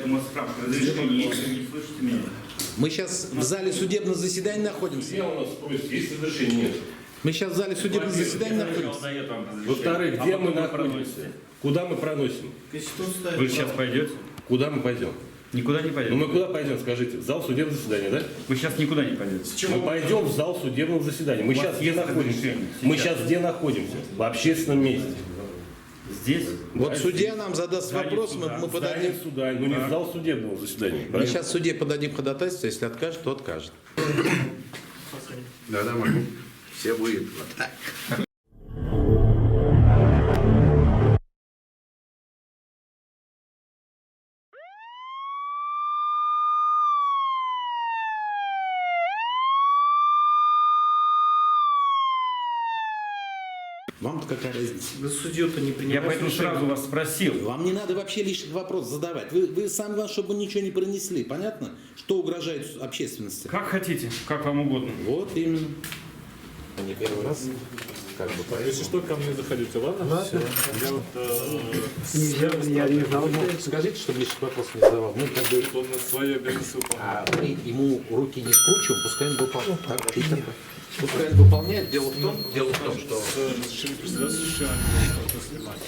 поэтому справка разрешения, если вы не слышите меня. Мы сейчас в зале судебного заседания находимся. Где у нас просит? Есть разрешение? Нет. Мы сейчас в зале судебного заседания находимся. Во-вторых, где мы находимся? Куда мы проносим? Вы сейчас пойдете? Куда мы пойдем? Никуда не Ну пойдете. мы куда пойдем, скажите? В зал судебного заседания, да? Вы сейчас никуда не пойдете. Мы пойдем в зал судебного заседания. Мы сейчас где находимся? Мы сейчас где находимся? В общественном месте. Здесь? Вот судья нам задаст вопрос, мы подадим. Здание суда, но не в зал судебного заседания. Мы сейчас в суде подадим ходатайство, если откажет, то откажет. Да, могу. Все будет вот так. Вам-то какая разница? Вы судью-то не Я принимаете поэтому решение. сразу вас спросил. Вам не надо вообще лишних вопросов задавать. Вы самое главное, чтобы ничего не пронесли. Понятно? Что угрожает общественности? Как хотите, как вам угодно. Вот именно. Не первый раз. Как бы Если что, ко мне заходите, ладно? Все. Я вот... я не знал. Скажите, чтобы лишних вопросов не задавал. Ну, как бы, Он свои обязанности выполняет. а мы ему руки не скручиваем, пускай он выполняет. Так, Питер. Пускай он выполняет. Дело в том, что... Разрешили председателя решения, они будут это снимать.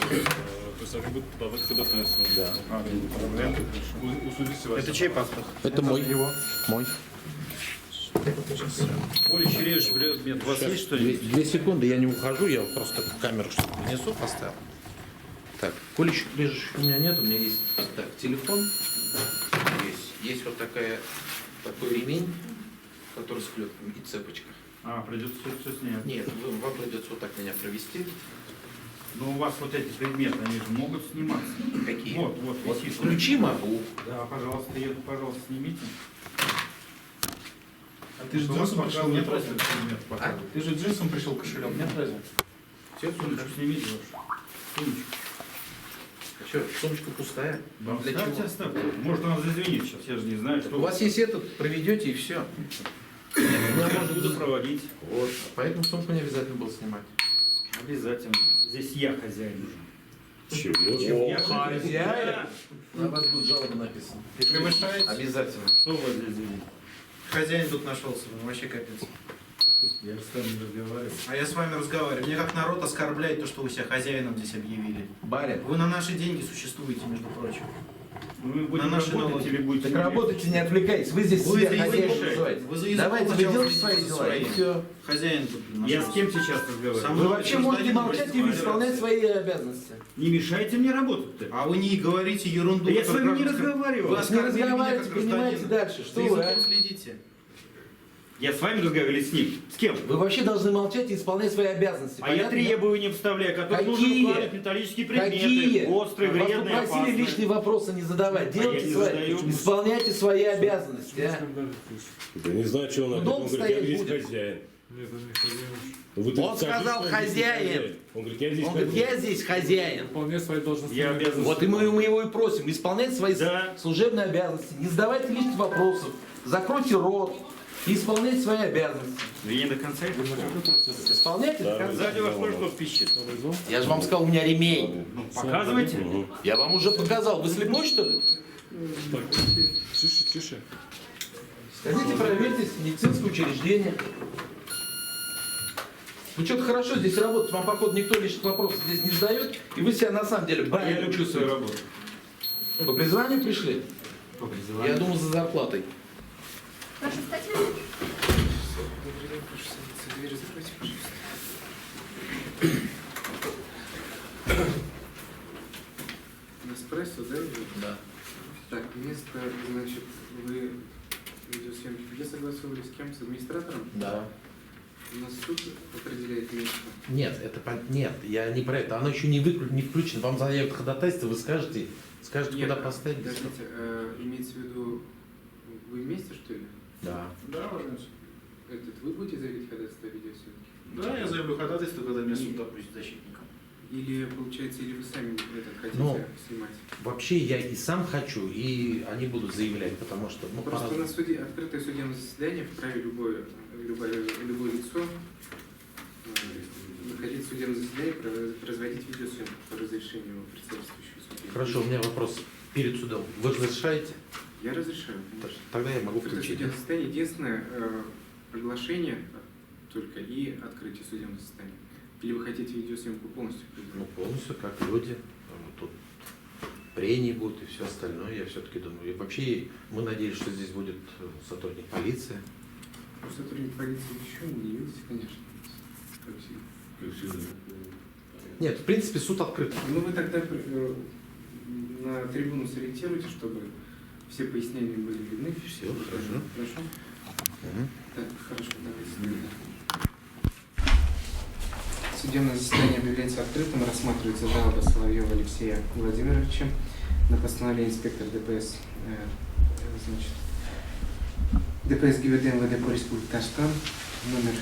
То есть они будут подавать ходатайство. Да. Усудите вас. Это чей паспорт? Это мой. Мой. Коля Черевич, у вас есть что-нибудь? 2 секунды, я не ухожу, я вот просто камеру что-то внесу, поставил. Так, колющих лежащих у меня нет, у меня есть так, телефон, есть вот такой ремень, который с клетками и цепочка. А, придется все снять. Нет, вам придется вот так меня провести. Но у вас вот эти предметы, они же могут сниматься. Какие? Вот висит. Ключи могу. Да, пожалуйста, пожалуйста, снимите. А ты же У вас джинсом пока пришел, нет нет разве? предмет пока. Ты же джинсом пришел, кошелек, нет разве? Все, сумочку снимите вашу. Сумочку. А что, сумочка пустая? Для Оставьте, чего? оставьте. Может, она зазвенит сейчас, я же не знаю, что. У вас есть этот, проведете и все. Я буду проводить. Вот, поэтому сумку не обязательно было снимать. Обязательно. Здесь я хозяин уже. Чего? Я хозяин? На вас будет жалоба написана. Ты превышаете? Обязательно. Что у вас здесь звенит? Хозяин тут нашелся, ну вообще капец. Я с вами разговариваю. А я с вами разговариваю. Мне как народ оскорбляет то, что вы себя хозяином здесь объявили. Барин. Вы на наши деньги существуете, между прочим. Вы будете На наши работать налоги. или будете... Так работайте, не отвлекайтесь. Вы здесь Вы себя здесь хозяином мешаете. называете. Вы за языком Давайте вы сначала делайте свои следите за дела, и своим. все. Хозяин тут Я нашелся. с кем сейчас разговариваю? Со Вы мной вообще можете гражданин молчать и Российской исполнять Федерации. свои обязанности. Не мешайте мне работать-то. А вы не говорите ерунду. Да я с которая вами не гражданская- разговаривал. Вы Не оскорбили меня разговаривайте, как принимайте гражданина. дальше. За Что вы, языком а? следите. Я с вами разговариваю или с ним? С кем? Вы вообще должны молчать и исполнять свои обязанности. А я требования вставляю, которые нужно Какие? вкладывать металлические предметы. Какие? Острые, Вас вредные, попросили опасные. лишние вопросы не задавать. я Делайте не свои, задаю. исполняйте свои обязанности. А? Да не знаю, что он Ну, опять. долго Он говорит, я стоять здесь будет. хозяин. Нет, это не хозяин. Вы Он скажите, сказал, что он здесь хозяин. Он говорит, я здесь Он говорит, хозяин. я здесь хозяин. Выполняет свои должностные Я обязан. Вот и мы его и просим, исполнять свои Да. служебные обязанности, не задавайте лишних вопросов, закройте рот и исполняйте свои обязанности. Вы не до конца это Исполняйте до конца. Сзади вас кое-что пищит. Я же вам сказал, у меня ремень. Ну, показывайте. Я вам уже показал. Вы слепой, что ли? Так, тише, тише. Сходите, проверьте медицинское учреждение. Вы что-то хорошо здесь работаете, вам, походу, никто лишних вопросов здесь не задает, и вы себя на самом деле Я барином люблю свою чувствуете. работу. По призванию пришли? По призванию. Я думал, за зарплатой. Ваша статья? Дверь закройте, пожалуйста. Эспрессо, да? Да. Так, место, значит, вы видеосъемки где согласовывали с кем? С администратором? Да. У нас суд определяет место. Нет, нет, я не про это. Оно еще не включено. Вам заявят ходатайство, вы скажете, куда поставить. Подождите, имеется в виду, вы вместе, что ли? Да. Да, уважаемый суд. Вы будете заявить ходатайство о видеосъемке? Да, я заявлю ходатайство, когда меня суд допустит защитником. Или, получается, или вы сами хотите Ну, снимать? Вообще я и сам хочу, и они будут заявлять, потому что... Ну, Просто на суде, открытое судебное заседание вправе любое лицо находить в судебном заседании, производить видеосъемку по разрешению председательствующего судьи. Хорошо, у меня вопрос. перед судом. Вы разрешаете? Я разрешаю, конечно. Тогда я могу Это включить. судебное заседание. Единственное, приглашение только и открытие судебного заседания. Или вы хотите видеосъемку полностью Ну, производить? полностью как люди. Тут прения будут и все остальное. Я все-таки думаю. И вообще мы надеемся, что здесь будет сотрудник полиции. Ну, сотрудник полиции еще не явился, конечно. Как всегда. Нет, в принципе, суд открыт. Ну, вы тогда на трибуну сориентируйте, чтобы все пояснения были видны. Все, хорошо. Хорошо? Так, хорошо, давайте. Судебное заседание объявляется открытым. Рассматривается жалоба Соловьева Алексея Владимировича на постановление инспектора ДПС, ДПС ГИБДД МВД по Республике Татарстан, номер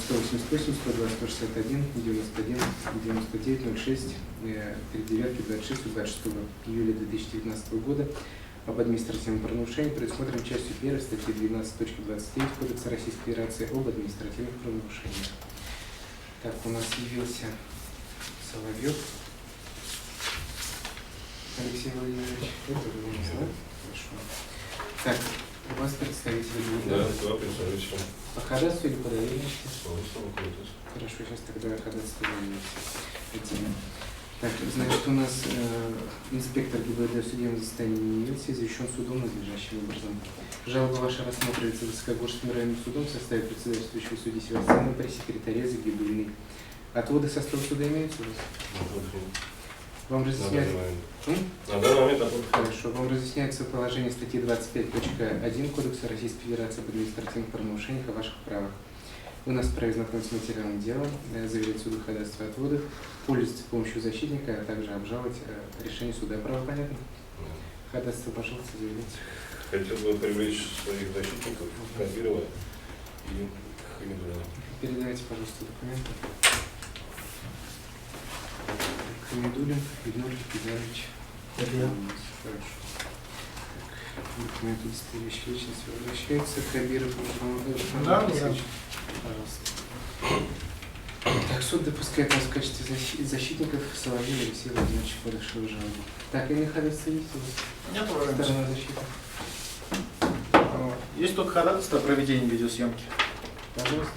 188, 120, 161, 91, 99, 06, 39, 26, 26 июля 2019 года об административном правонарушении, предусмотренном частью 1 статьи 12.29 Кодекса Российской Федерации об административных правонарушениях. Так, у нас явился Соловьев Алексей Владимирович. Это вы не знаете? Хорошо. Так, у вас представители будут? Да, представитель. По ходатайству или по доверенности? Хорошо, сейчас тогда ходатайство доверенности. Так, значит, у нас инспектор ГИБДД в судебном заседании не явился, извещен судом надлежащим образом. Жалоба ваша рассматривается Высокогорским районным судом в составе председательствующего судьи Севастьянова при секретаре Загибульной. Отводы состава суда имеются у вас? Вам разъясняется? На данный момент Хорошо. Вам разъясняется положение статьи 25.1 Кодекса Российской Федерации об административных правонарушениях о ваших правах. Вы нас вправе знакомиться с материалом дела, заверить суду ходатайство отводов, пользоваться помощью защитника, а также обжаловать решение суда. Право понятно? Ходатайство, пожалуйста, заявите. хотел бы привлечь своих защитников, Кадирова и Хамидуллина. Передавайте, пожалуйста, документы. Хамидуллин Ильнур Кизарович. Хорошо. Документы, удостоверяющие личность, возвращается. Хабиров Да, пожалуйста. Так, суд допускает вас в качестве защитников Соловьева Алексея Владимировича подавшего жалобу. Так, иных ходатайств есть у вас? Нет, уважаемый. Сторона защиты. Есть только ходатайство о проведении видеосъемки. Пожалуйста.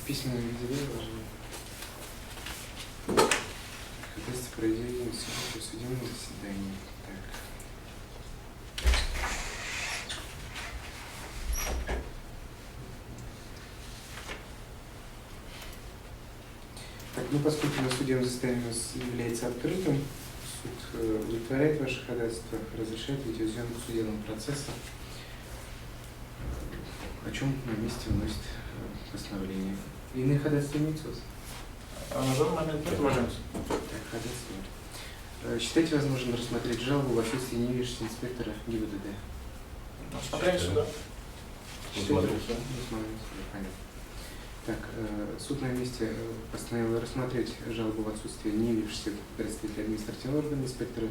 В письменном виде, уважаемый. Ходатайство о проведении судебного заседания. Так, ну поскольку на судебном заседании у нас является открытым, суд удовлетворяет ваше ходатайство, разрешает видеозъемку судебного процесса, о чем на месте вносит постановление. Иные ходатайства имеются у вас? На данный момент нет, уважаемый. Так, ходатайство нет. Считаете возможным рассмотреть жалобу в отсутствии невежества инспектора ГИБДД? Смотрели сюда. Смотрим сюда, понятно. Так, суд на месте постановил рассмотреть жалобу в отсутствии неявившегося представителя административного органа инспектора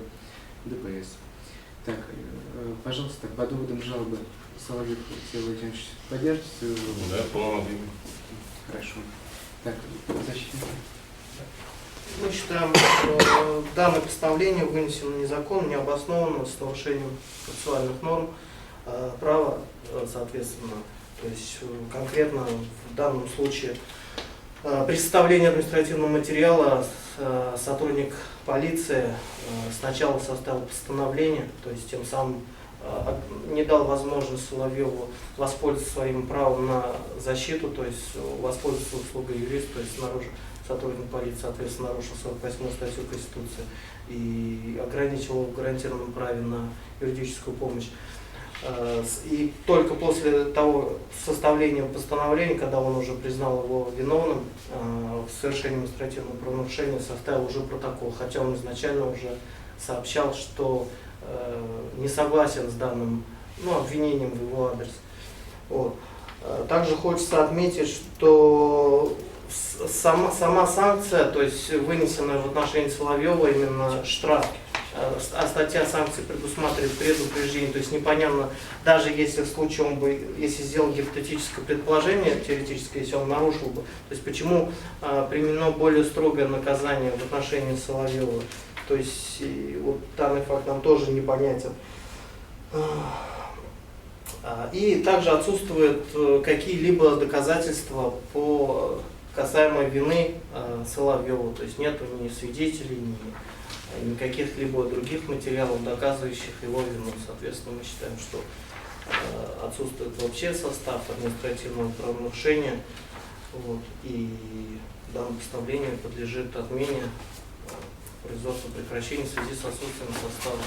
ДПС. Так, пожалуйста, по доводам жалобы Соловьев Алексей Владимирович поддержите свою жалобу? Да, в полном объеме. Хорошо. Так, защитник. Мы считаем, что данное постановление вынесено незаконно, необоснованно, с нарушением процессуальных норм права, соответственно. То есть конкретно в данном случае при составлении административного материала сотрудник полиции сначала составил постановление, то есть тем самым не дал возможность Соловьеву воспользоваться своим правом на защиту, то есть воспользоваться услугой юриста, то есть снаружи сотрудник полиции, соответственно, нарушил 48-ю статью Конституции и ограничил его в гарантированном праве на юридическую помощь. И только после того составления постановления, когда он уже признал его виновным в совершении административного правонарушения, составил уже протокол, хотя он изначально уже сообщал, что не согласен с данным обвинением в его адрес. Вот. Также хочется отметить, что сама санкция, то есть вынесенная в отношении Соловьева именно штраф, а статья санкций предусматривает предупреждение, то есть непонятно, даже если в случае он бы, если сделал гипотетическое предположение, теоретически, если он нарушил бы, то есть почему применено более строгое наказание в отношении Соловьева, То есть вот данный факт нам тоже непонятен. И также отсутствуют какие-либо доказательства по касаемо вины Соловьева. То есть нету ни свидетелей, ни каких-либо других материалов, доказывающих его вину. Соответственно, мы считаем, что отсутствует вообще состав административного правонарушения. Вот, и данное постановление подлежит отмене производства прекращения в связи с отсутствием состава.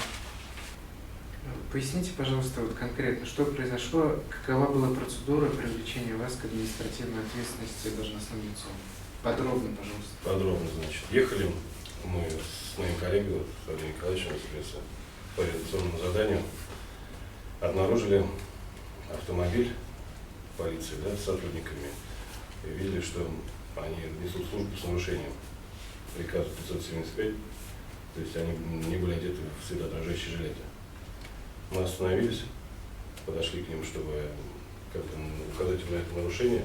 Поясните, пожалуйста, вот конкретно, что произошло, какова была процедура привлечения вас к административной ответственности должностным лицом? Подробно, пожалуйста. Подробно, значит. Ехали мы с моим коллегой, с Андреем Николаевичем, по реализационному заданию, обнаружили автомобиль полиции, да, с сотрудниками, и видели, что они несут службу с нарушением приказа 575, то есть они не были одеты в светоотражающие жилеты. Мы остановились, подошли к ним, чтобы как-то указать на это нарушение.